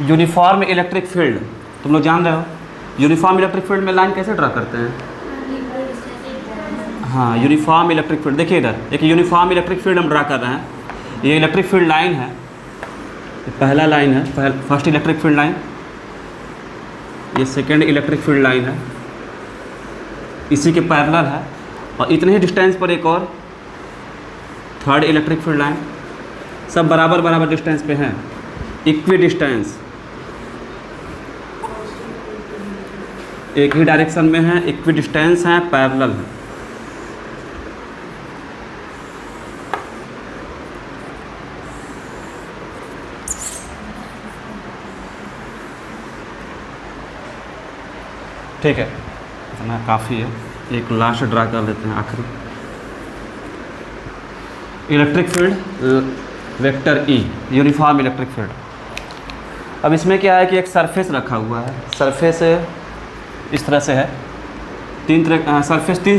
Uniform electric field तुम लोग जान रहे हो। यूनिफॉर्म इलेक्ट्रिक फील्ड में लाइन कैसे ड्रा करते हैं? हाँ, यूनिफॉर्म इलेक्ट्रिक फील्ड देखिए इधर, एक यूनिफॉर्म इलेक्ट्रिक फील्ड हम ड्रा कर रहे हैं। ये इलेक्ट्रिक फील्ड लाइन है, पहला लाइन है, फर्स्ट इलेक्ट्रिक फील्ड लाइन। ये सेकेंड इलेक्ट्रिक फील्ड लाइन है, इसी के पैरेलल है, और इतने ही डिस्टेंस पर एक और थर्ड इलेक्ट्रिक फील्ड लाइन। सब बराबर बराबर डिस्टेंस पे हैं, इक्वी डिस्टेंस, एक ही डायरेक्शन में है, इक्वी डिस्टेंस हैं, पैरेलल है। ठीक है, इतना काफ़ी है। एक लास्ट ड्रा कर लेते हैं आखिरी। Electric field vector E, uniform electric field. अब इसमें क्या है कि एक सरफेस रखा हुआ है, सरफेस इस तरह से है, तीन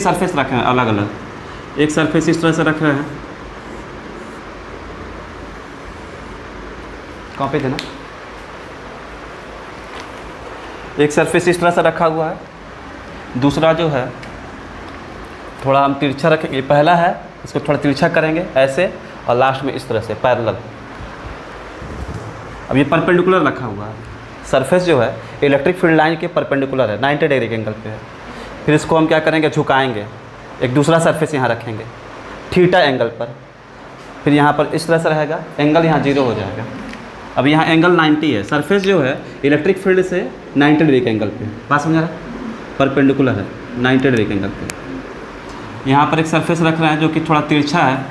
सरफेस रखे हैं अलग अलग। एक सरफेस इस तरह से रख रहे हैं, कॉपी देना। एक सरफेस इस तरह से रखा हुआ है, दूसरा जो है थोड़ा हम तिरछा रखेंगे। पहला है, इसको थोड़ा तिरछा करेंगे ऐसे, और लास्ट में इस तरह से पैरेलल। अब ये परपेंडिकुलर रखा हुआ है, सरफेस जो है इलेक्ट्रिक फील्ड लाइन के परपेंडिकुलर है, 90 डिग्री के एंगल पे है। फिर इसको हम क्या करेंगे, झुकाएंगे, एक दूसरा सरफेस यहाँ रखेंगे थीटा एंगल पर। फिर यहाँ पर इस तरह से रहेगा, एंगल यहाँ 0 हो जाएगा। अब यहाँ एंगल 90 है, सरफेस जो है इलेक्ट्रिक फील्ड से 90 डिग्री के एंगल पे, बात समझ रहा है, परपेंडिकुलर है 90 डिग्री के एंगल पे। यहाँ पर एक सरफेस रख रहे हैं जो कि थोड़ा तिरछा है,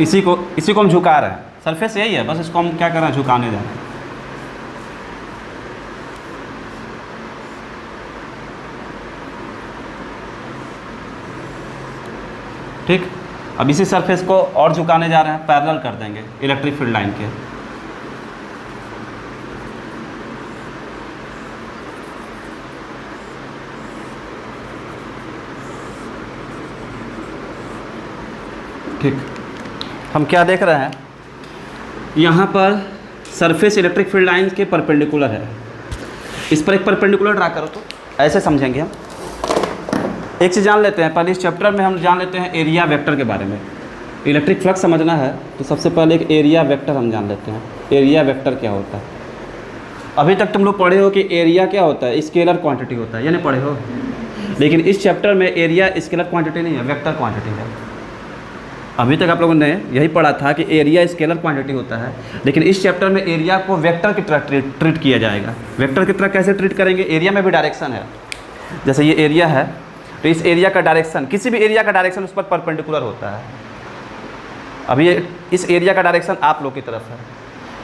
इसी को हम झुका रहे हैं। सरफेस यही है, बस इसको हम क्या कर रहे हैं, झुकाने जा रहे हैं। ठीक, अब इसी सरफेस को और झुकाने जा रहे हैं, पैरेलल कर देंगे इलेक्ट्रिक फील्ड लाइन के। ठीक, हम क्या देख रहे हैं, यहाँ पर सरफेस इलेक्ट्रिक फील्ड लाइन के परपेंडिकुलर है। इस पर एक परपेंडिकुलर ड्रा करो तो ऐसे समझेंगे हम। एक चीज़ जान लेते हैं, पहले इस चैप्टर में हम जान लेते हैं एरिया वेक्टर के बारे में। इलेक्ट्रिक फ्लक्स समझना है तो सबसे पहले एक एरिया वेक्टर हम जान लेते हैं। एरिया वेक्टर क्या होता है? अभी तक तुम लोग पढ़े हो कि एरिया क्या होता है, स्केलर क्वांटिटी होता है, या नहीं पढ़े हो? लेकिन इस चैप्टर में एरिया स्केलर क्वांटिटी नहीं है, वेक्टर क्वांटिटी है। अभी तक आप लोगों ने यही पढ़ा था कि एरिया स्केलर क्वांटिटी होता है, लेकिन इस चैप्टर में एरिया को वेक्टर की तरह ट्रीट किया जाएगा। वेक्टर की तरह कैसे ट्रीट करेंगे? एरिया में भी डायरेक्शन है, जैसे ये एरिया है तो इस एरिया का डायरेक्शन, किसी भी एरिया का डायरेक्शन उस पर परपेंडिकुलर होता है। अभी इस एरिया का डायरेक्शन आप लोग की तरफ है,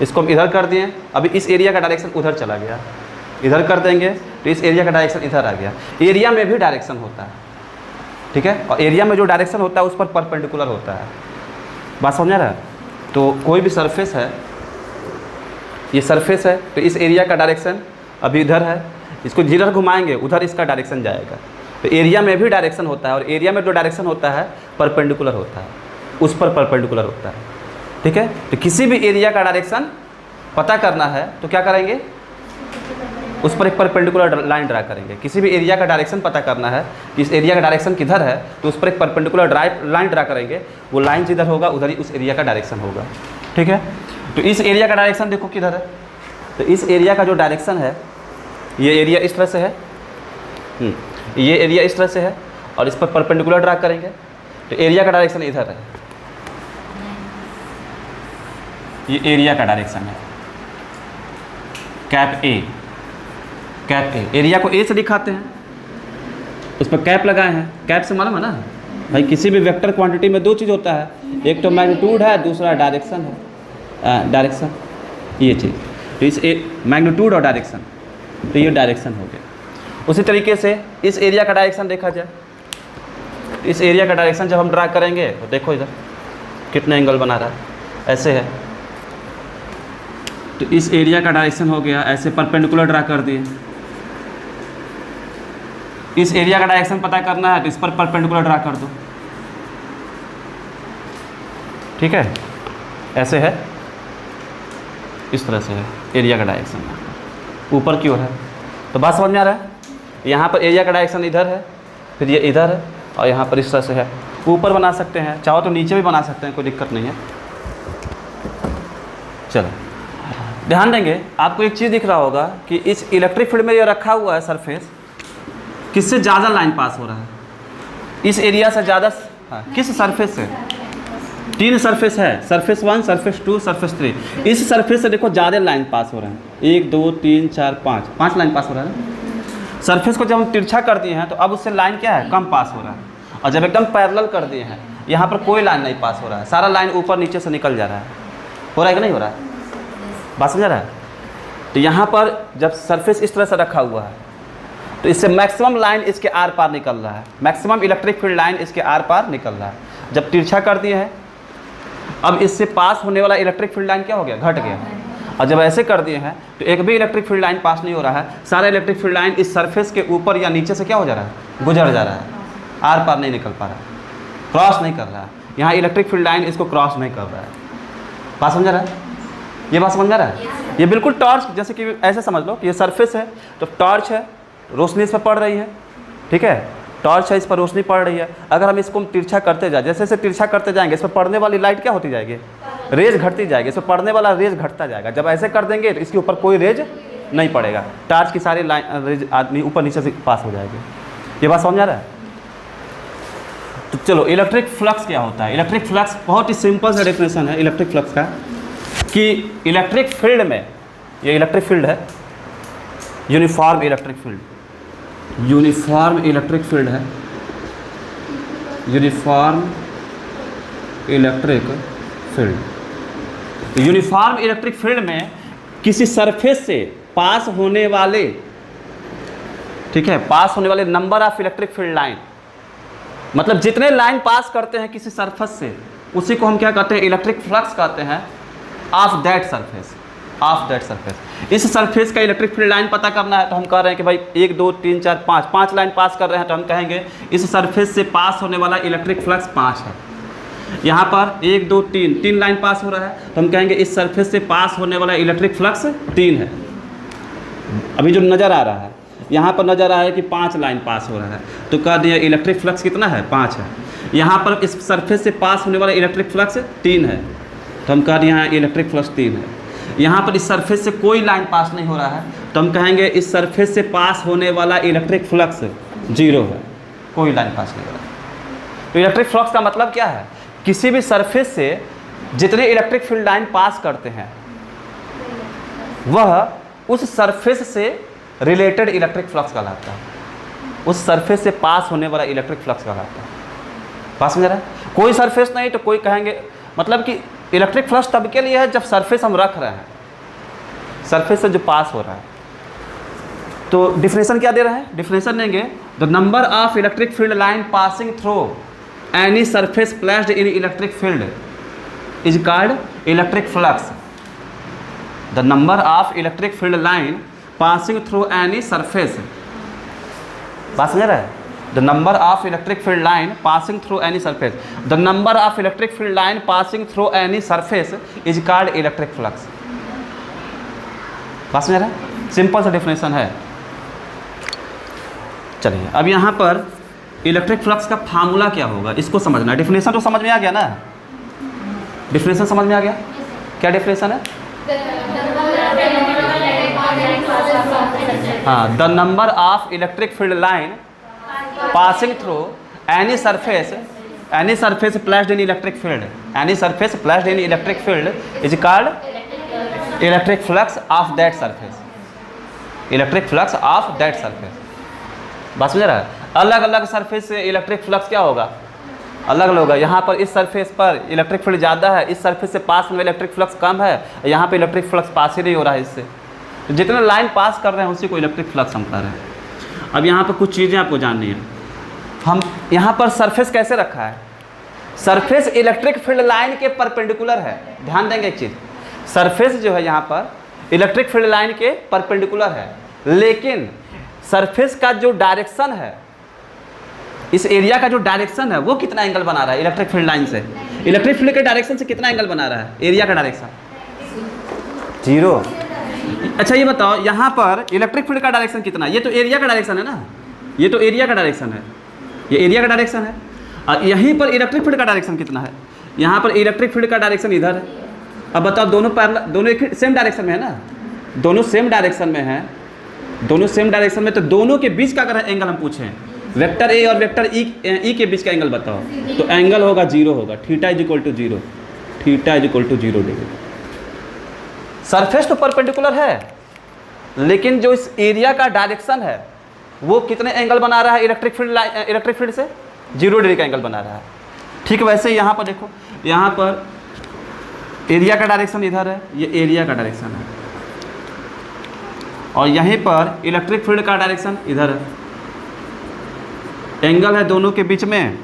इसको हम इधर कर दिए, अभी इस एरिया का डायरेक्शन उधर चला गया, इधर कर देंगे तो इस एरिया का डायरेक्शन इधर आ गया। एरिया में भी डायरेक्शन होता है, ठीक है, और एरिया में जो डायरेक्शन होता है उस पर परपेंडिकुलर होता है। बात समझ रहा है? तो कोई भी सरफेस है, ये सरफेस है तो इस एरिया का डायरेक्शन अभी इधर है, इसको जिधर घुमाएंगे उधर इसका डायरेक्शन जाएगा। तो एरिया में भी डायरेक्शन होता है, और एरिया में जो डायरेक्शन होता है परपेंडिकुलर होता है, उस पर परपेंडिकुलर होता है, ठीक है। तो किसी भी एरिया का डायरेक्शन पता करना है तो क्या करेंगे, उस पर एक परपेंडिकुलर लाइन ड्रा करेंगे। किसी भी एरिया का डायरेक्शन पता करना है कि इस एरिया का डायरेक्शन किधर है तो उस पर एक परपेंडिकुलर लाइन ड्रा करेंगे। वो लाइन जिधर होगा उधर ही उस एरिया का डायरेक्शन होगा, ठीक है। तो इस एरिया का डायरेक्शन देखो किधर है, तो इस एरिया का जो डायरेक्शन है, ये एरिया इस तरह से है, ये एरिया इस तरह से है, और इस पर परपेंडिकुलर ड्रा करेंगे तो एरिया का डायरेक्शन इधर है। ये एरिया का डायरेक्शन है, cap A, cap A. Area को ए से दिखाते हैं, उस पर कैप लगाए हैं। कैप से मालूम है ना भाई, किसी भी वेक्टर क्वांटिटी में दो चीज़ होता है, एक तो मैग्नीट्यूड है, दूसरा डायरेक्शन है। डायरेक्शन ये चीज़, तो इस मैग्नीट्यूड और डायरेक्शन, तो ये डायरेक्शन हो गया। उसी तरीके से इस एरिया का डायरेक्शन देखा जाए, इस एरिया का डायरेक्शन जब हम ड्रा करेंगे तो देखो इधर कितना एंगल बना रहा है, ऐसे है। तो इस एरिया का डायरेक्शन हो गया, ऐसे परपेंडिकुलर ड्रा कर दिए। इस एरिया का डायरेक्शन पता करना है तो इस पर परपेंडिकुलर ड्रा कर दो, ठीक है, ऐसे है। इस तरह से है एरिया का डायरेक्शन, ऊपर की ओर है। तो बात समझ में आ रहा है? यहाँ पर एरिया का डायरेक्शन इधर है, फिर ये इधर है, और यहाँ पर इस तरह से है। ऊपर बना सकते हैं, चाहो तो नीचे भी बना सकते हैं, कोई दिक्कत नहीं है। चलो ध्यान देंगे, आपको एक चीज़ दिख रहा होगा कि इस इलेक्ट्रिक फील्ड में ये रखा हुआ है सरफेस, किससे ज़्यादा लाइन पास हो रहा है? इस एरिया से ज़्यादा। हाँ, किस सरफेस से? 3 सरफेस है, सरफेस 1, सरफेस 2, सरफेस 3। इस सरफेस से देखो ज़्यादा लाइन पास हो रहे हैं, 1 2 3 4 5 लाइन पास हो रहा है। सरफेस को जब हम तिरछा कर दिए हैं तो अब उससे लाइन क्या है, कम पास हो रहा है। और जब एकदम पैरेलल कर दिए हैं, यहाँ पर कोई लाइन नहीं पास हो रहा है, सारा लाइन ऊपर नीचे से निकल जा रहा है। हो रहा है कि नहीं हो रहा है? बात समझ रहा है? तो यहाँ पर जब सरफेस इस तरह से रखा हुआ है तो इससे मैक्सिमम लाइन इसके आर पार निकल रहा है, मैक्सिमम इलेक्ट्रिक फील्ड लाइन इसके आर पार निकल रहा है। जब तिरछा कर दिए हैं, अब इससे पास होने वाला इलेक्ट्रिक फील्ड लाइन क्या हो गया, घट गया। और जब ऐसे कर दिए हैं तो एक भी इलेक्ट्रिक फील्ड लाइन पास नहीं हो रहा है, सारा इलेक्ट्रिक फील्ड लाइन इस सरफेस के ऊपर या नीचे से क्या हो जा रहा है, गुजर जा रहा है, आर पार नहीं निकल पा रहा है, क्रॉस नहीं कर रहा है। यहाँ इलेक्ट्रिक फील्ड लाइन इसको क्रॉस नहीं कर रहा है। बात समझ रहा है? ये बात समझ में आ रहा है? ये बिल्कुल टॉर्च, जैसे कि ऐसे समझ लो कि ये सरफेस है, तो टॉर्च है, रोशनी इस पर पड़ रही है, ठीक है, टॉर्च है, इस पर रोशनी पड़ रही है। अगर हम इसको तिरछा करते जाए, जैसे जैसे तिरछा करते जाएंगे, इस पर पड़ने वाली लाइट क्या होती जाएगी, रेज घटती जाएगी, इस पर पड़ने वाला रेज घटता जाएगा। जब ऐसे कर देंगे तो इसके ऊपर कोई रेज नहीं पड़ेगा, टॉर्च की सारी लाइन रेज आदमी ऊपर नीचे से पास हो जाएगी। ये बात समझ आ रहा है? तो चलो, इलेक्ट्रिक फ्लक्स क्या होता है? इलेक्ट्रिक फ्लक्स बहुत ही सिंपल सा डेफिनेशन है इलेक्ट्रिक फ्लक्स का, कि इलेक्ट्रिक फील्ड में, ये इलेक्ट्रिक फील्ड है, uniform electric field, uniform electric field है, uniform electric field. Uniform electric field में किसी सरफेस से पास होने वाले, ठीक है, पास होने वाले number of electric field line, मतलब जितने लाइन पास करते हैं किसी सरफेस से, उसी को हम क्या कहते हैं, इलेक्ट्रिक फ्लक्स कहते हैं, of that surface, of that surface. इस सरफेस का इलेक्ट्रिक फील्ड लाइन पता करना है तो हम कह रहे हैं कि भाई 1 2 3 4 5 लाइन पास कर रहे हैं, तो हम कहेंगे इस सरफेस से पास होने वाला इलेक्ट्रिक फ्लक्स 5 है। यहाँ पर 1 2 3 लाइन पास हो रहा है, तो हम कहेंगे इस सरफेस से पास होने वाला इलेक्ट्रिक फ्लक्स 3 है। अभी जो नज़र आ रहा है, यहाँ पर नज़र आ रहा है कि 5 लाइन पास हो रहा है, तो कह दिया इलेक्ट्रिक फ्लक्स कितना है, 5 है। यहाँ पर इस सरफेस से पास होने वाला इलेक्ट्रिक फ्लक्स 3 है, तो हम कह दिए यहाँ इलेक्ट्रिक फ्लक्स 3 है। यहाँ पर इस सरफेस से कोई लाइन पास नहीं हो रहा है, तो हम कहेंगे इस सरफेस से पास होने वाला इलेक्ट्रिक फ्लक्स 0 है, कोई लाइन पास नहीं हो रहा है। तो इलेक्ट्रिक फ्लक्स का मतलब क्या है, किसी भी सरफेस से जितने इलेक्ट्रिक फील्ड लाइन पास करते हैं वह उस सरफेस से रिलेटेड इलेक्ट्रिक फ्लक्स कहलाता है, उस सरफेस से पास होने वाला इलेक्ट्रिक फ्लक्स कहलाता है। पास में रहा है, कोई सरफेस नहीं तो कोई कहेंगे, मतलब कि इलेक्ट्रिक फ्लक्स तब के लिए है जब सरफेस हम रख रहे हैं, सरफेस से जो पास हो रहा है। तो डिफिनेशन क्या दे रहे हैं, डिफिनेशन देंगे, the number of electric field line passing through any surface placed in electric field is called electric flux. The number of electric field line passing through any surface, बात समझ रहा है, the number of electric field line passing through any surface, the number of electric field line passing through any surface is called electric flux। बात समझ रहे हैं, simple सा definition है। चलिए अब यहाँ पर इलेक्ट्रिक फ्लक्स का फार्मूला क्या होगा इसको समझना है। डेफिनेशन तो समझ में आ गया ना, डेफिनेशन समझ में आ गया, क्या डेफिनेशन है, हाँ, the number of electric field line passing through any surface placed in electric field, any surface placed in electric field is called electric flux of that surface, electric flux of that surface। बात समझ रहा है, अलग अलग surface से electric flux क्या होगा, अलग अलग होगा। यहाँ पर इस सरफेस पर इलेक्ट्रिक फील्ड ज़्यादा है, इस सरफेस से पास में इलेक्ट्रिक फ्लक्स कम है, यहाँ पे इलेक्ट्रिक फ्लक्स पास ही नहीं हो रहा है इससे, तो जितने लाइन पास कर रहे हैं उसी को इलेक्ट्रिक फ्लक्स हम कह रहे हैं। अब यहाँ पर कुछ चीज़ें आपको जाननी है, हम यहाँ पर सरफेस कैसे रखा है, सरफेस इलेक्ट्रिक फील्ड लाइन के परपेंडिकुलर है। ध्यान देंगे एक चीज़, सरफेस जो है यहाँ पर इलेक्ट्रिक फील्ड लाइन के परपेंडिकुलर है, लेकिन सरफेस का जो डायरेक्शन है, इस एरिया का जो डायरेक्शन है वो कितना एंगल बना रहा है इलेक्ट्रिक फील्ड लाइन से, इलेक्ट्रिक फील्ड के डायरेक्शन से कितना एंगल बना रहा है, एरिया का डायरेक्शन जीरो। अच्छा ये बताओ यहाँ पर इलेक्ट्रिक फील्ड का डायरेक्शन कितना है? ये तो एरिया का डायरेक्शन है ना, ये तो एरिया का डायरेक्शन है, ये एरिया का डायरेक्शन है। और यहीं पर इलेक्ट्रिक फील्ड का डायरेक्शन कितना है? यहाँ पर इलेक्ट्रिक फील्ड का डायरेक्शन इधर है। अब बताओ दोनों पैरेलल, दोनों एक सेम डायरेक्शन में है ना, दोनों सेम डायरेक्शन में है, दोनों सेम डायरेक्शन में, तो दोनों के बीच का अगर एंगल हम पूछें, वेक्टर ए और वेक्टर ई के बीच का एंगल बताओ, तो एंगल होगा जीरो होगा, theta is equal to zero, theta is equal to 0 degree. Surface तो परपेंडिकुलर है, लेकिन जो इस एरिया का डायरेक्शन है वो कितने एंगल बना रहा है इलेक्ट्रिक फील्ड से? 0 डिग्री का एंगल बना रहा है। ठीक वैसे यहाँ पर देखो, यहाँ पर एरिया का डायरेक्शन इधर है, ये एरिया का डायरेक्शन है, और यहीं पर इलेक्ट्रिक फील्ड का डायरेक्शन इधर है। एंगल है दोनों के बीच में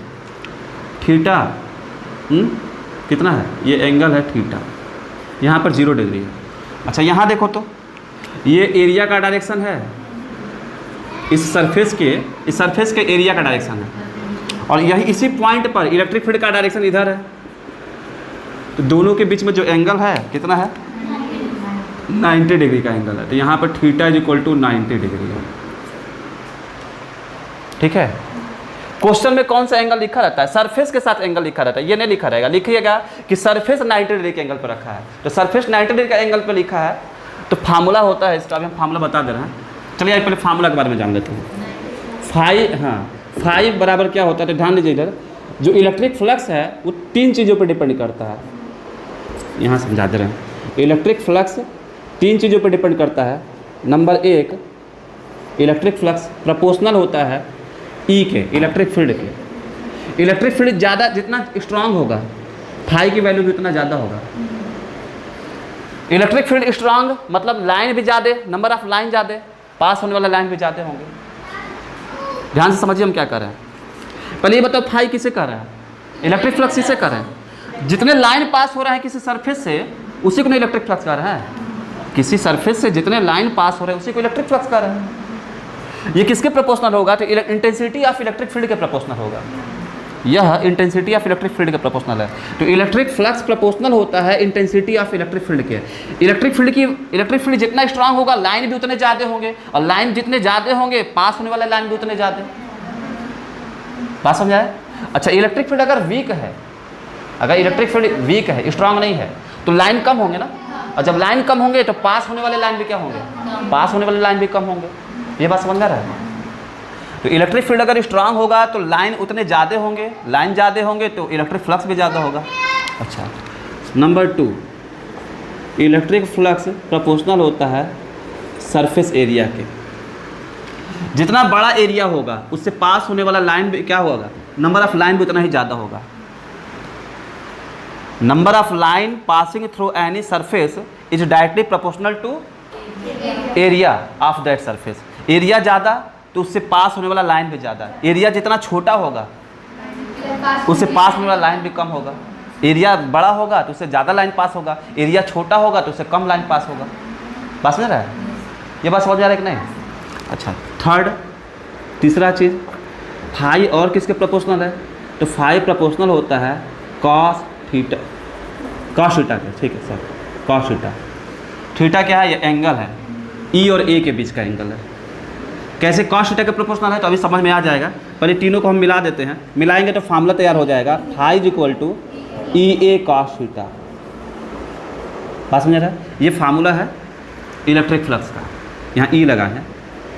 थीटा, कितना है? ये एंगल है थीटा, यहाँ पर 0 डिग्री है। अच्छा यहाँ देखो तो ये एरिया का डायरेक्शन है, इस सरफेस के एरिया का डायरेक्शन है, और यही इसी पॉइंट पर इलेक्ट्रिक फील्ड का डायरेक्शन इधर है। तो दोनों के बीच में जो एंगल है कितना है? 90 डिग्री का एंगल है। तो यहाँ पर theta is equal to 90 degree है। ठीक है, क्वेश्चन में कौन सा एंगल लिखा रहता है? सरफेस के साथ एंगल लिखा रहता है, ये नहीं लिखा रहेगा। लिखिएगा कि सरफेस 90 डिग्री के एंगल पर रखा है, तो सरफेस 90 डिग्री का एंगल पर लिखा है, तो फार्मूला होता है इसका, अभी हम फार्मूला बता दे रहे हैं। चलिए पहले फार्मूला के बारे में जान लेते हैं। फाइव बराबर क्या होता है? तो ध्यान दीजिए इधर, जो इलेक्ट्रिक फ्लक्स है वो 3 चीज़ों पर डिपेंड करता है, यहाँ समझा दे रहे हैं। इलेक्ट्रिक फ्लक्स 3 चीज़ों पर डिपेंड करता है। नंबर 1, इलेक्ट्रिक फ्लक्स प्रोपोर्शनल होता है ई के, इलेक्ट्रिक फील्ड के। इलेक्ट्रिक फील्ड ज़्यादा जितना स्ट्रांग होगा, फाई की वैल्यू भी उतना ज़्यादा होगा। इलेक्ट्रिक फील्ड स्ट्रांग मतलब लाइन भी ज़्यादा, नंबर ऑफ लाइन ज़्यादा, पास होने वाला लाइन भी ज़्यादा होंगे। ध्यान से समझिए हम क्या कर रहे हैं। पहले ये बताओ फाई किसे कर रहा है? इलेक्ट्रिक फ्लक्स किसे कर रहे हैं? जितने लाइन पास हो रहे हैं किसी सरफेस से, उसी को इलेक्ट्रिक फ्लक्स कर रहा है। किसी सरफेस से जितने लाइन पास हो रहे हैं उसी को इलेक्ट्रिक फ्लक्स कर रहा है। ये किसके प्रोपोर्शनल होगा? तो इंटेंसिटी ऑफ इलेक्ट्रिक फील्ड के प्रोपोर्शनल होगा। यह इंटेंसिटी ऑफ इलेक्ट्रिक फील्ड के प्रोपोर्शनल है। तो इलेक्ट्रिक फ्लक्स प्रोपोर्शनल होता है इंटेंसिटी ऑफ इलेक्ट्रिक फील्ड के। इलेक्ट्रिक फील्ड जितना स्ट्रांग होगा, लाइन भी उतने ज़्यादा होंगे, और लाइन जितने ज़्यादा होंगे, पास होने वाले लाइन भी उतने ज़्यादा। बात समझाए? अच्छा, इलेक्ट्रिक फील्ड अगर वीक है, अगर इलेक्ट्रिक फील्ड वीक है, स्ट्रांग नहीं है, तो लाइन कम होंगे ना, और जब लाइन कम होंगे तो पास होने वाले लाइन भी क्या होंगे? पास होने वाले लाइन भी कम होंगे। ये बात समझ में आ रहा है? तो इलेक्ट्रिक फील्ड अगर स्ट्रांग होगा तो लाइन उतने ज़्यादा होंगे, लाइन ज़्यादा होंगे तो इलेक्ट्रिक फ्लक्स भी ज़्यादा होगा। अच्छा, नंबर 2, इलेक्ट्रिक फ्लक्स प्रोपोर्शनल होता है सरफेस एरिया के। जितना बड़ा एरिया होगा उससे पास होने वाला लाइन भी क्या होगा? नंबर ऑफ लाइन भी उतना ही ज़्यादा होगा। Number of line passing through any surface is directly proportional to area of that surface. Area ज़्यादा तो उससे पास होने वाला लाइन भी ज़्यादा। एरिया जितना छोटा होगा उससे पास होने वाला लाइन भी कम होगा। एरिया बड़ा होगा तो उससे ज़्यादा लाइन पास होगा, एरिया छोटा होगा तो उससे कम लाइन पास होगा। बात समझ रहा है? ये बात समझ आ रहा है कि नहीं? अच्छा, तीसरा चीज़, फाई और किसके प्रोपोर्शनल है? तो फाई प्रोपोर्शनल होता है कॉस थीटा के। ठीक है सर, कॉस थीटा। थीटा क्या है? ये एंगल है, ई और ए के बीच का एंगल है। कैसे कॉस थीटा के प्रोपोर्शनल है तो अभी समझ में आ जाएगा। पहले तीनों को हम मिला देते हैं, मिलाएंगे तो फार्मूला तैयार हो जाएगा, phi is equal to E A cos theta. बात समझ रहा है? ये फार्मूला है इलेक्ट्रिक फ्लक्स का, यहाँ ई लगा है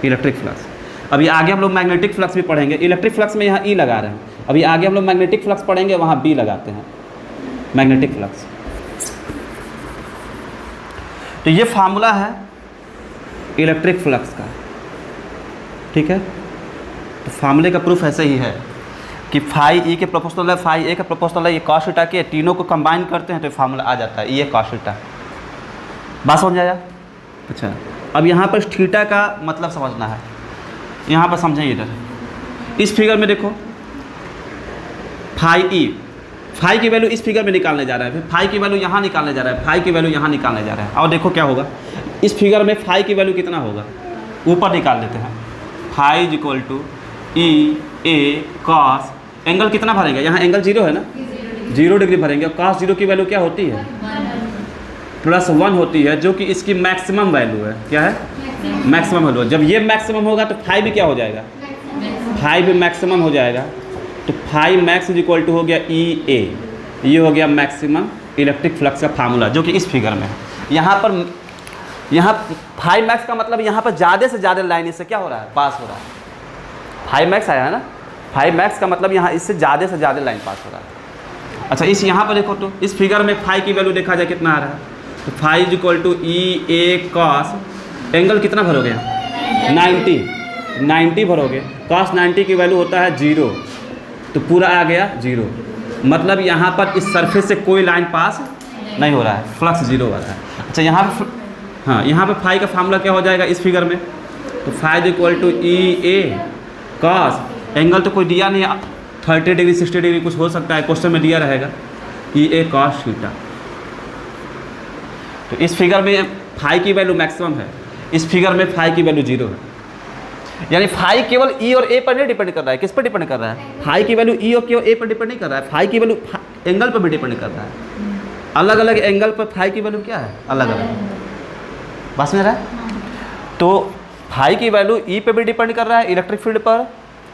इलेक्ट्रिक फ्लक्स। अभी आगे हम लोग मैग्नेटिक फ्लक्स भी पढ़ेंगे। इलेक्ट्रिक फ्लक्स में यहाँ ई लगा रहे हैं, अभी आगे हम लोग मैग्नेटिक फ्लक्स पढ़ेंगे, वहाँ बी लगाते हैं, मैग्नेटिक फ्लक्स। तो ये फार्मूला है इलेक्ट्रिक फ्लक्स का। ठीक है, तो फार्मूले का प्रूफ ऐसे ही है कि फाई ई के प्रोपोर्शनल है, फाई ए के प्रोपोर्शनल है, ये कॉस थीटा के, तीनों को कंबाइन करते हैं तो फार्मूला आ जाता है, ये कॉस थीटा। बात समझ आया? अच्छा, अब यहाँ पर थीटा का मतलब समझना है। यहाँ पर समझें, इधर इस फिगर में देखो, फाई की वैल्यू इस फिगर में निकालने जा रहा है, फिर फाई की वैल्यू यहाँ निकालने जा रहा है, फाई की वैल्यू यहाँ निकालने जा रहा है। और देखो क्या होगा, इस फिगर में फाई की वैल्यू कितना होगा ऊपर निकाल लेते हैं। Phi is equal to E A cos, angle कितना भरेंगे? यहाँ एंगल 0 है ना, 0 डिग्री भरेंगे। और कॉस 0 की वैल्यू क्या होती है? +1 होती है, जो कि इसकी मैक्सिमम वैल्यू है। क्या है? Maximum value. जब ये मैक्सिमम होगा तो फाई भी क्या हो जाएगा? फाई भी मैक्सिमम हो जाएगा। तो phi max is equal to हो गया EA। ये हो गया मैक्सिमम इलेक्ट्रिक फ्लक्स का फार्मूला, जो कि इस फिगर में है। यहाँ फाई मैक्स का मतलब यहाँ पर ज़्यादा से ज़्यादा लाइन इससे क्या हो रहा है? पास हो रहा है। फाई मैक्स आया है ना? फाई मैक्स का मतलब यहाँ इससे ज़्यादा से ज़्यादा लाइन पास हो रहा है। अच्छा, इस यहाँ पर देखो तो इस फिगर में फाई की वैल्यू देखा जाए कितना आ रहा है। तो phi is equal to EA cos, angle कितना भरोगे? 90 भरोगे। cos 90 की वैल्यू होता है 0, तो पूरा आ गया 0। मतलब यहाँ पर इस सरफेस से कोई लाइन पास नहीं हो रहा है, फ्लक्स 0 आ रहा है। अच्छा, यहाँ पर फाई का फार्मूला क्या हो जाएगा इस फिगर में? तो phi is equal to EA cos, angle तो कोई दिया नहीं, 30 डिग्री 60 डिग्री कुछ हो सकता है, क्वेश्चन में दिया रहेगा EA cos थीटा। तो इस फिगर में फाई की वैल्यू मैक्सिमम है, इस फिगर में फाई की वैल्यू 0 है। यानी फाई केवल E और A पर नहीं डिपेंड कर रहा है। किस पर डिपेंड कर रहा है? फाई की वैल्यू E और केवल A पर डिपेंड नहीं कर रहा है, फाई की वैल्यू एंगल पर भी डिपेंड कर रहा है। अलग अलग एंगल पर फाई की वैल्यू क्या है? अलग अलग। बस में रहा है? तो फाई की वैल्यू E पे भी डिपेंड कर रहा है, इलेक्ट्रिक फील्ड पर।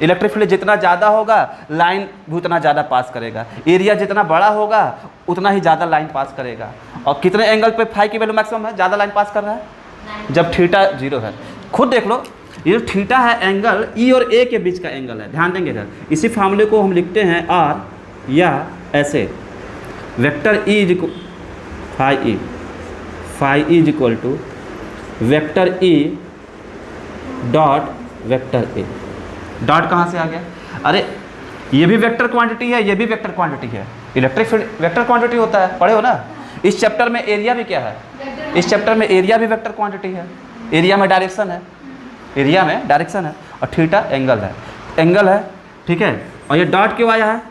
इलेक्ट्रिक फील्ड जितना ज़्यादा होगा लाइन भी उतना ज़्यादा पास करेगा, एरिया जितना बड़ा होगा उतना ही ज़्यादा लाइन पास करेगा। और कितने एंगल पे फाई की वैल्यू मैक्सिमम है, ज़्यादा लाइन पास कर रहा है? जब थीटा 0 है। खुद देख लो, ये जो थीटा है एंगल E और A के बीच का एंगल है। ध्यान देंगे इधर, इसी फार्मूले को हम लिखते हैं R, या ऐसे vector E is phi is equal to vector E dot vector A। Dot कहाँ से आ गया? अरे ये भी वेक्टर क्वांटिटी है, ये भी वेक्टर क्वांटिटी है। इलेक्ट्रिक फील्ड वेक्टर क्वांटिटी होता है, पढ़े हो ना? इस चैप्टर में एरिया भी क्या है? इस चैप्टर में एरिया भी वेक्टर क्वांटिटी है। एरिया में डायरेक्शन है, एरिया में डायरेक्शन है, और थीटा एंगल है, ठीक है। और ये डॉट क्यों आया है?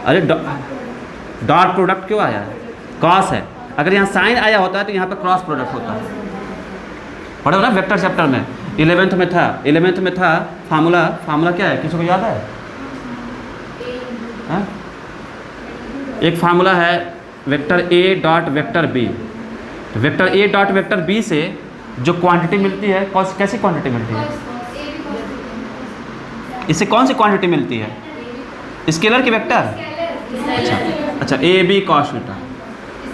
अरे डॉट प्रोडक्ट क्यों आया है? कॉस है। अगर यहाँ साइन आया होता है तो यहाँ पर क्रॉस प्रोडक्ट होता है। पढ़ो ना वेक्टर चैप्टर में, 11th में था फार्मूला क्या है? किसी को याद है? हाँ? एक फार्मूला है vector A dot vector B। तो vector A dot vector B से जो क्वांटिटी मिलती है, कैसी क्वांटिटी मिलती है? इससे कौन सी क्वांटिटी मिलती है? स्केलर की वेक्टर। अच्छा, AB cos थीटा।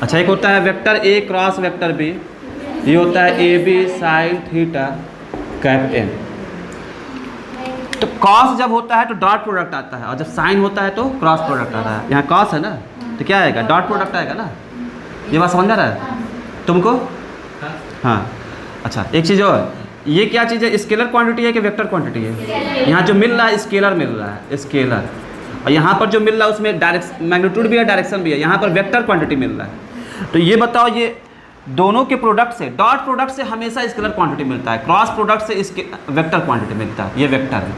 अच्छा, एक होता है vector A cross vector B, ये होता है AB sine theta cap N। तो कॉस जब होता है तो डॉट प्रोडक्ट आता है, और जब साइन होता है तो क्रॉस प्रोडक्ट आता है। यहाँ कॉस है ना, तो क्या आएगा? डॉट प्रोडक्ट आएगा ना। ये बात समझ आ रहा है तुमको? हाँ। अच्छा, एक चीज़ और, ये क्या चीज़ है? स्केलर क्वांटिटी है कि वेक्टर क्वांटिटी है? यहाँ जो मिल रहा है स्केलर मिल रहा है, स्केलर। और यहाँ पर जो मिल रहा है उसमें डायरेक्शन, मैग्नीट्यूड भी है, डायरेक्शन भी है। यहाँ पर वेक्टर क्वांटिटी मिल रहा है। तो ये बताओ, ये दोनों के प्रोडक्ट से, डॉट प्रोडक्ट से हमेशा स्केलर क्वांटिटी मिलता है, क्रॉस प्रोडक्ट से इसके वेक्टर क्वांटिटी मिलता है। ये वेक्टर है,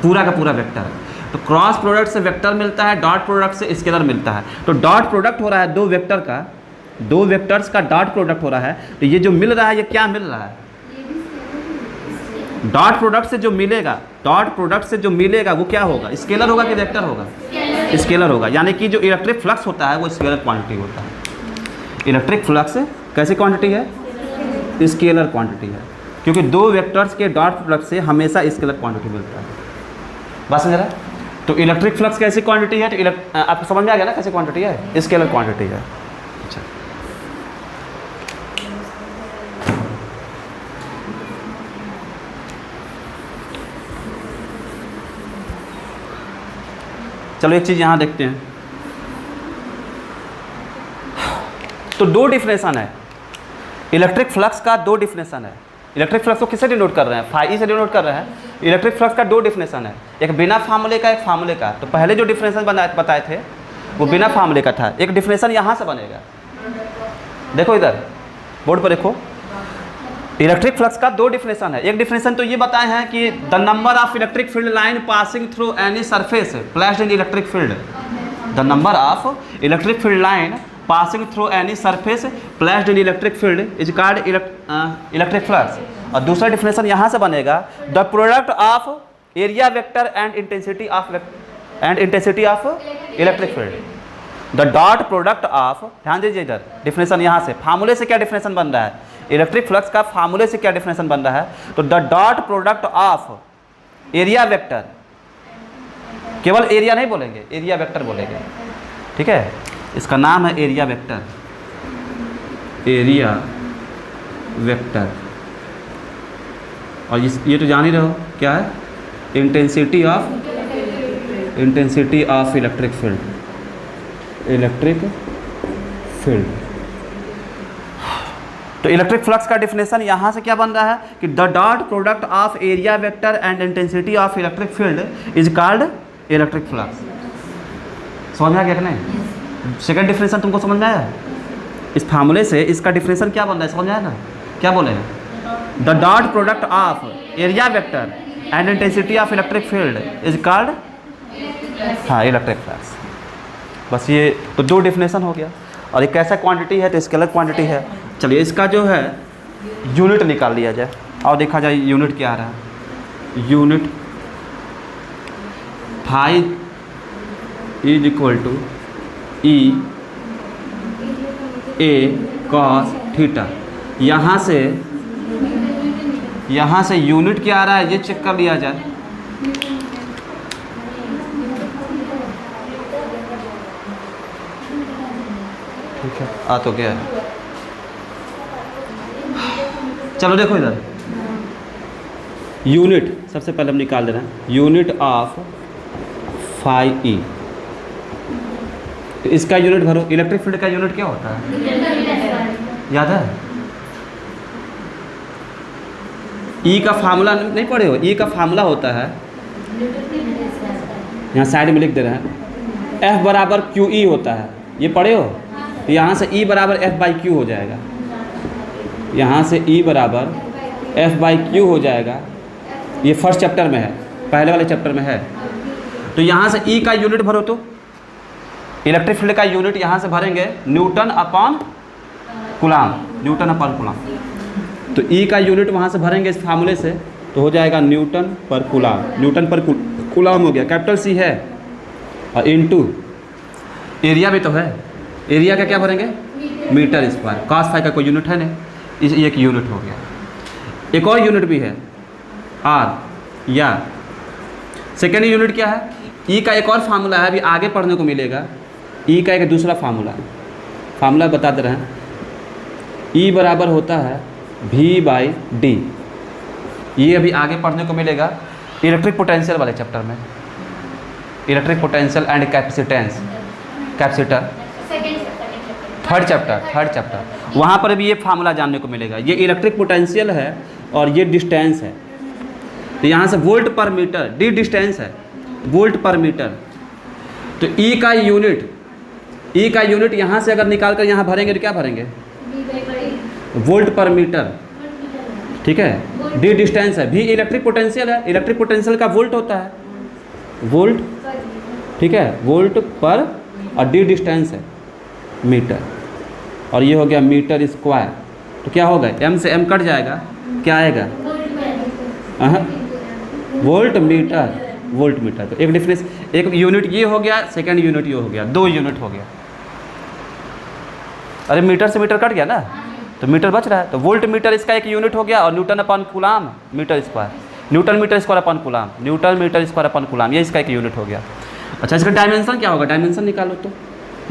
पूरा का पूरा वेक्टर है। तो क्रॉस प्रोडक्ट से वेक्टर मिलता है, डॉट प्रोडक्ट से स्केलर मिलता है। तो डॉट प्रोडक्ट हो रहा है दो वेक्टर्स का डॉट प्रोडक्ट हो रहा है। तो ये जो मिल रहा है, ये क्या मिल रहा है? डॉट प्रोडक्ट से जो मिलेगा वो क्या होगा? स्केलर होगा कि वेक्टर होगा? स्केलर होगा। यानी कि जो इलेक्ट्रिक फ्लक्स होता है वो स्केलर क्वांटिटी होता है। इलेक्ट्रिक फ्लक्स कैसी क्वांटिटी है? स्केलर क्वांटिटी है, क्योंकि दो वेक्टर्स के डॉट प्रोडक्ट से हमेशा स्केलर क्वांटिटी मिलता है। बात समझ रहा है? तो इलेक्ट्रिक फ्लक्स कैसी क्वांटिटी है? तो आपको समझ में आ गया ना कैसी क्वांटिटी है? स्केलर क्वांटिटी है। अच्छा, चलो एक चीज़ यहाँ देखते हैं। तो दो डिफिनेशन है इलेक्ट्रिक फ्लक्स का, दो डिफिनेशन है। इलेक्ट्रिक फ्लक्स को किससे डिनोट कर रहे हैं? फाई से डिनोट कर रहे हैं। इलेक्ट्रिक फ्लक्स का दो डिफिनेशन है, एक बिना फार्मूले का, एक फार्मूले का। तो पहले जो डिफिनेशन बताए थे वो बिना फार्मूले का था। एक डिफिनेशन यहाँ से बनेगा, देखो इधर बोर्ड पर देखो। इलेक्ट्रिक फ्लक्स का दो डिफिनेशन है। एक डिफिनेशन तो ये बताए हैं कि the number of electric field line passing through any surface placed in electric field, the number of electric field line passing through any surface placed in electric field is called electric flux. और दूसरा definition यहाँ से बनेगा, the product of area vector and intensity of electric field. The dot product of, ध्यान दीजिए इधर definition यहाँ से, फार्मूले से क्या डिफिनेशन बन रहा है, इलेक्ट्रिक फ्लक्स का फार्मूले से क्या डिफिनेशन बन रहा है, तो the dot product of area vector, केवल एरिया नहीं बोलेंगे, एरिया वेक्टर बोलेंगे, ठीक है, इसका नाम है एरिया वेक्टर, एरिया वेक्टर। और ये तो जान ही रहे हो क्या है, intensity of electric field, electric field. तो इलेक्ट्रिक फ्लक्स का डिफिनेशन यहाँ से क्या बन रहा है कि the dot product of area vector and intensity of electric field is called electric flux. समझ में आ गया कि नहीं? सेकंड डिफिनेशन तुमको समझ में आया? इस फार्मूले से इसका डिफिनेशन क्या बन रहा है, समझ में आया ना? क्या बोले, the dot product of area vector and intensity of electric field is called, हाँ, इलेक्ट्रिक फ्लक्स। बस ये तो दो डिफिनेशन हो गया। और एक कैसा क्वांटिटी है तो स्केलर क्वांटिटी है। चलिए इसका जो है यूनिट निकाल लिया जाए और देखा जाए यूनिट क्या आ रहा है। Unit phi is equal to E A cos theta. यहाँ से यूनिट क्या आ रहा है ये चेक कर लिया जाए। ठीक है, आ तो गया है। चलो देखो इधर यूनिट सबसे पहले हम निकाल दे रहे हैं, यूनिट ऑफ फाई ई। तो इसका यूनिट भरो। इलेक्ट्रिक फील्ड का यूनिट क्या होता है, याद है? ई का फार्मूला नहीं पढ़े हो? ई का फार्मूला होता है, यहाँ साइड में लिख दे रहे हैं, F बराबर क्यू ई होता है। ये पढ़े हो? तो यहाँ से E बराबर F बाई क्यू हो जाएगा। यहाँ से E बराबर F बाई क्यू हो जाएगा। ये फर्स्ट चैप्टर में है, पहले वाले चैप्टर में है। तो यहाँ से E का यूनिट भरो। तो इलेक्ट्रिक फील्ड का यूनिट यहाँ से भरेंगे Newton upon coulomb, Newton upon coulomb. तो E का यूनिट वहाँ से भरेंगे इस फार्मूले से, तो हो जाएगा न्यूटन पर कूलाम। न्यूटन पर कूलाम हो गया, कैपिटल C है, और इनटू एरिया भी तो है। एरिया का क्या भरेंगे, मीटर स्क्वायर। cos फाई का कोई यूनिट है नहीं, इस एक यूनिट हो गया। एक और यूनिट भी है R, या सेकेंड यूनिट क्या है, E का एक और फार्मूला है, अभी आगे पढ़ने को मिलेगा। E का एक दूसरा फार्मूला बता दे रहे हैं। E बराबर होता है V बाई डी। ये अभी आगे पढ़ने को मिलेगा इलेक्ट्रिक पोटेंशियल वाले चैप्टर में, electric potential and capacitance, capacitor, third chapter. वहाँ पर भी ये फार्मूला जानने को मिलेगा। ये इलेक्ट्रिक पोटेंशियल है और ये डिस्टेंस है। तो यहाँ से वोल्ट पर मीटर, डी डिस्टेंस है, वोल्ट पर मीटर। तो E का यूनिट यहाँ से अगर निकाल कर यहाँ भरेंगे तो क्या भरेंगे, वोल्ट पर मीटर। ठीक है, डी डिस्टेंस है, भी इलेक्ट्रिक पोटेंशियल है। इलेक्ट्रिक पोटेंशियल का वोल्ट होता है, वोल्ट, ठीक है, वोल्ट पर, और डी डिस्टेंस है मीटर। और ये हो गया मीटर स्क्वायर। तो क्या होगा, m से m कट जाएगा, क्या आएगा, वोल्ट मीटर। तो एक डिफरेंस, एक यूनिट ये हो गया, सेकंड यूनिट ये हो गया, दो यूनिट हो गया। अरे मीटर से मीटर कट गया ना, तो मीटर बच रहा है। तो वोल्ट मीटर इसका एक यूनिट हो गया, और newton upon coulomb metre square, newton metre square upon coulomb, newton metre square upon coulomb, ये इसका एक यूनिट हो गया। अच्छा, इसका डायमेंशन क्या होगा, डायमेंशन निकालो। तो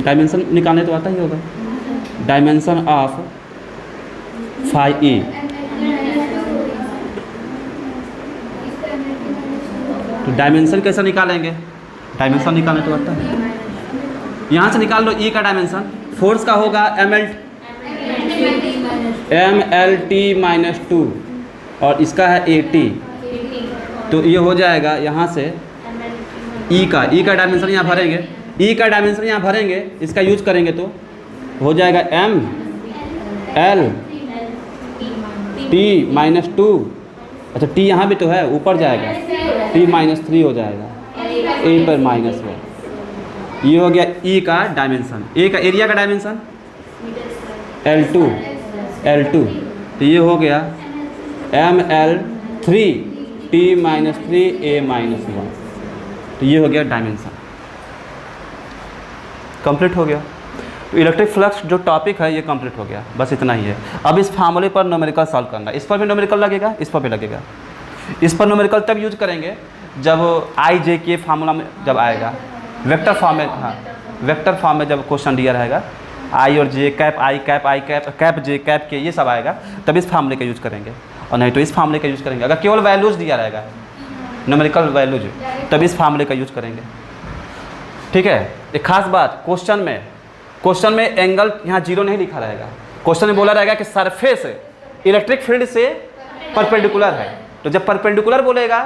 डायमेंशन निकालने तो आता ही होगा। डायमेंशन ऑफ फाई ई, तो डायमेंशन कैसे निकालेंगे, डायमेंशन निकालने तो आता है। यहाँ से निकाल लो E का डायमेंशन। फोर्स का होगा MLT-2 और इसका है AT। तो ये हो जाएगा यहाँ से E का डायमेंशन यहाँ भरेंगे, E का डायमेंशन यहाँ भरेंगे, इसका यूज करेंगे तो हो जाएगा MLT-2। अच्छा, T यहाँ भी तो है, ऊपर जाएगा, T-3 हो जाएगा, A पर -1। ये हो गया E का डायमेंशन। A का एरिया का डायमेंशन L2। तो ये हो गया ML3T-3 A-1। तो ये हो गया डायमेंशन। कंप्लीट हो गया। तो इलेक्ट्रिक फ्लक्स जो टॉपिक है ये कंप्लीट हो गया, बस इतना ही है। अब इस फार्मूले पर न्यूमेरिकल सॉल्व करना, इस पर भी न्यूमेरिकल लगेगा, इस पर भी लगेगा। इस पर न्यूमेरिकल तब यूज करेंगे जब आई जे के फार्मूला में जब आएगा, वेक्टर फॉर्म में, हाँ वेक्टर फॉर्म में जब क्वेश्चन दिया रहेगा, आई और जे, कैप आई कैप जे कैप के, ये सब आएगा, तब इस फार्मूले का यूज करेंगे, और नहीं तो इस फार्मूले का यूज करेंगे। अगर केवल वैल्यूज दिया रहेगा, न्यूमेरिकल वैल्यूज, तब इस फार्मूले का यूज करेंगे। ठीक है। एक खास बात, क्वेश्चन में एंगल यहाँ 0 नहीं लिखा रहेगा। क्वेश्चन में बोला रहेगा कि सरफेस इलेक्ट्रिक फील्ड से परपेंडिकुलर है। तो जब परपेंडिकुलर बोलेगा,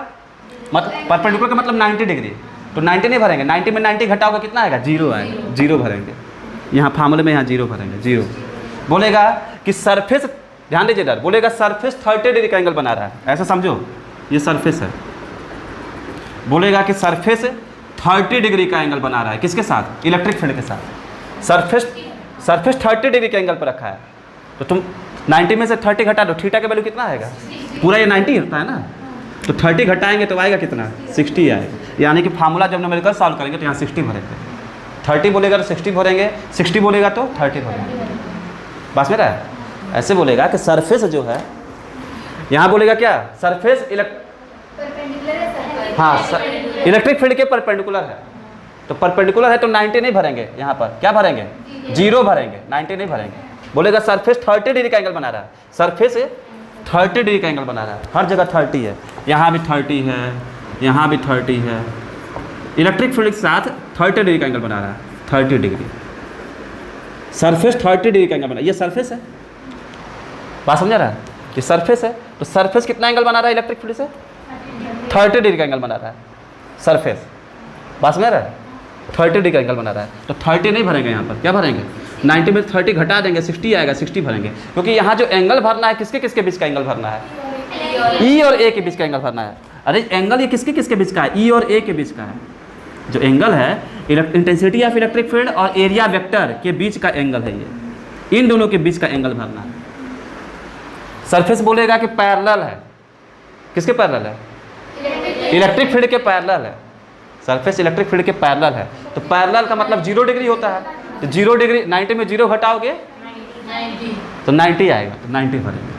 मतलब परपेंडिकुलर का मतलब 90 डिग्री, तो 90 नहीं भरेंगे, 90 में 90 घटाओगे कितना आएगा, 0 आएगा, 0 भरेंगे। यहाँ फार्मूले में यहाँ 0 भरेंगे, 0। बोलेगा कि सरफेस, ध्यान दीजिए इधर, बोलेगा सरफेस 30 डिग्री का एंगल बना रहा है, ऐसा समझो, ये सरफेस है। बोलेगा कि सरफेस 30 डिग्री का एंगल बना रहा है, किसके साथ, इलेक्ट्रिक फील्ड के साथ। सरफेस 30 डिग्री के एंगल पर रखा है, तो तुम 90 में से 30 घटा दो, थीटा का वैल्यू कितना आएगा, पूरा ये 90 होता है ना, तो 30 घटाएंगे तो आएगा कितना, 60 आएगा। यानी कि फार्मूला जब न्यूमेरिकल सॉल्व करेंगे तो यहाँ 60 भरेंगे, 30 बोलेगा तो 60 भरेंगे, 60 बोलेगा तो 30 भरेंगे। बस मेरा है, ऐसे बोलेगा कि सरफेस जो है, यहाँ बोलेगा क्या, सरफेस इलेक्ट्रिक फील्ड के परपेंडिकुलर है, तो परपेंडिकुलर है तो 90 नहीं भरेंगे, यहाँ पर क्या भरेंगे, 0 भरेंगे, 90 नहीं भरेंगे। बोलेगा सरफेस 30 डिग्री का एंगल बना रहा है, सरफेस 30 डिग्री का एंगल बना रहा है, हर जगह 30 है, यहाँ भी 30 है, यहाँ भी 30 है, इलेक्ट्रिक फील्ड के साथ 30 डिग्री का एंगल बना रहा है, 30 डिग्री, सरफेस 30 डिग्री का एंगल बना, ये सरफेस है, बात समझा रहा है, ये सरफेस है। तो सरफेस कितना एंगल बना रहा है इलेक्ट्रिक फील्ड से, 30 डिग्री का एंगल बना रहा है सरफेस, बात समझ रहा है, 30 डिग्री का एंगल बना रहा है। तो 30 नहीं भरेंगे, यहाँ पर क्या भरेंगे, 90 में 30 घटा देंगे, 60 आएगा, 60 भरेंगे, क्योंकि यहाँ जो एंगल भरना है, किसके किसके बीच का एंगल भरना है, ई और ए के बीच का एंगल भरना है। अरे एंगल ये किसके किसके बीच का है, ई और ए के बीच का है। जो एंगल है इंटेंसिटी ऑफ इलेक्ट्रिक फील्ड और एरिया वेक्टर के बीच का एंगल है, ये इन दोनों के बीच का एंगल भरना है। सरफेस बोलेगा कि पैरेलल है, किसके पैरेलल है, इलेक्ट्रिक फील्ड के पैरेलल है, सरफेस इलेक्ट्रिक फील्ड के पैरेलल है। तो पैरेलल का मतलब 0 डिग्री होता है, तो 0 डिग्री 90 में 0 घटाओगे 90 तो 90 आएगा, तो 90 भरेंगे।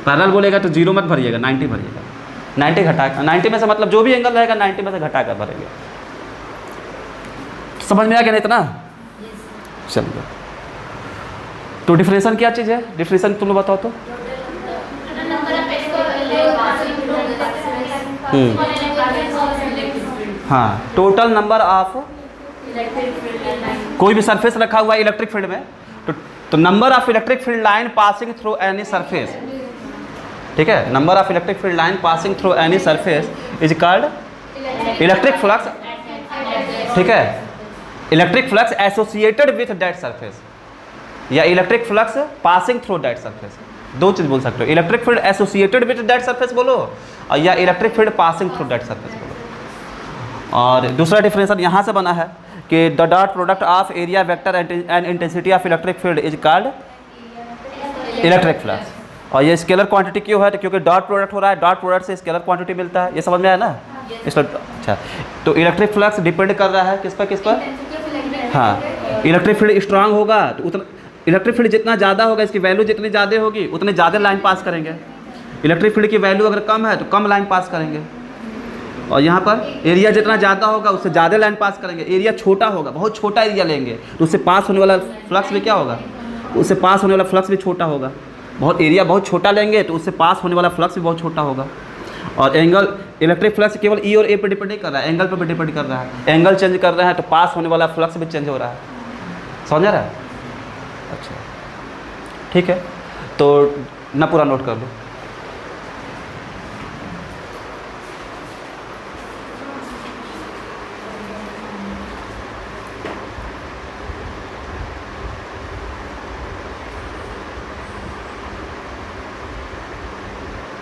पैरेलल बोलेगा तो 0 मत भरिएगा, 90 भरिएगा, 90 घटा, 90 में से मतलब जो भी एंगल रहेगा 90 में से घटा कर भरेंगे। समझ में आ गया ना इतना, चलिए। तो डिफरेंशिएशन क्या चीज़ है, डिफरेंशिएशन तुम लोग बताओ तो। हाँ, टोटल नंबर ऑफ, कोई भी सरफेस रखा हुआ है इलेक्ट्रिक फील्ड में, तो number of electric field line passing through any surface, ठीक है, number of electric field line passing through any surface is called electric flux, ठीक है, electric flux associated with that surface, या electric flux passing through that surface, दो चीज बोल सकते हो, electric field associated with that surface बोलो, और या electric field passing through that surface बोलो। और दूसरा डिफरेंशिएशन यहाँ से बना है कि the dot product of area vector and intensity of electric field is called electric flux. और ये स्केलर क्वांटिटी क्यों है, तो क्योंकि डॉट प्रोडक्ट हो रहा है, डॉट प्रोडक्ट से स्केलर क्वांटिटी मिलता है, ये समझ में आया ना, इसलिए अच्छा। तो इलेक्ट्रिक फ्लक्स डिपेंड कर रहा है किस पर, हाँ, इलेक्ट्रिक फील्ड स्ट्रांग होगा तो उतना, इलेक्ट्रिक फील्ड जितना ज़्यादा होगा, इसकी वैल्यू जितनी ज़्यादा होगी उतने ज़्यादा लाइन पास करेंगे। इलेक्ट्रिक फील्ड की वैल्यू अगर कम है तो कम लाइन पास करेंगे, और यहाँ पर एरिया जितना ज़्यादा होगा उससे ज़्यादा लाइन पास करेंगे। एरिया छोटा होगा, बहुत छोटा एरिया लेंगे तो उससे पास होने वाला फ्लक्स भी क्या होगा, उससे पास होने वाला फ्लक्स भी छोटा होगा। बहुत एरिया बहुत छोटा लेंगे तो उससे पास होने वाला फ्लक्स भी बहुत छोटा होगा। और एंगल, इलेक्ट्रिक फ्लक्स केवल ई और ए पर डिपेंड नहीं कर रहा है, एंगल पर भी डिपेंड कर रहा है। एंगल चेंज कर रहा है तो पास होने वाला फ्लक्स भी चेंज हो रहा है, समझ रहा है। अच्छा ठीक है, तो ना पूरा नोट कर लो।